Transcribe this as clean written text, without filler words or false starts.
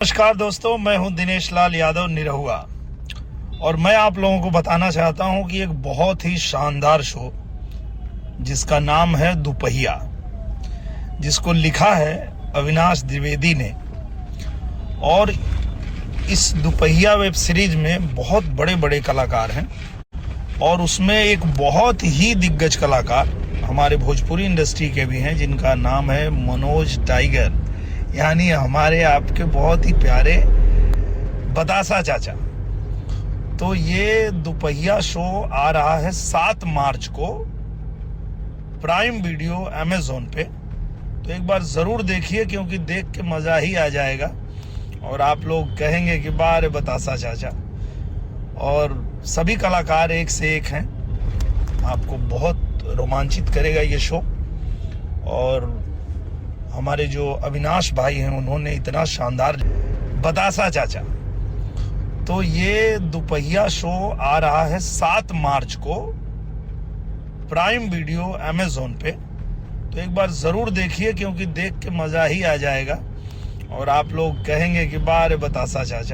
नमस्कार दोस्तों, मैं हूं दिनेश लाल यादव निरहुआ और मैं आप लोगों को बताना चाहता हूं कि एक बहुत ही शानदार शो जिसका नाम है दुपहिया, जिसको लिखा है अविनाश द्विवेदी ने। और इस दुपहिया वेब सीरीज में बहुत बड़े बड़े कलाकार हैं और उसमें एक बहुत ही दिग्गज कलाकार हमारे भोजपुरी इंडस्ट्री के भी हैं, जिनका नाम है मनोज टाइगर, यानी हमारे आपके बहुत ही प्यारे बतासा चाचा। तो ये दुपहिया शो आ रहा है 7 मार्च को प्राइम वीडियो अमेज़न पे। तो एक बार ज़रूर देखिए, क्योंकि देख के मज़ा ही आ जाएगा और आप लोग कहेंगे कि बारे बतासा चाचा। और सभी कलाकार एक से एक हैं, आपको बहुत रोमांचित करेगा ये शो। और हमारे जो अविनाश भाई हैं, उन्होंने इतना शानदार बतासा चाचा। तो ये दुपहिया शो आ रहा है 7 मार्च को प्राइम वीडियो अमेज़न पे। तो एक बार ज़रूर देखिए, क्योंकि देख के मज़ा ही आ जाएगा और आप लोग कहेंगे कि बारे बतासा चाचा।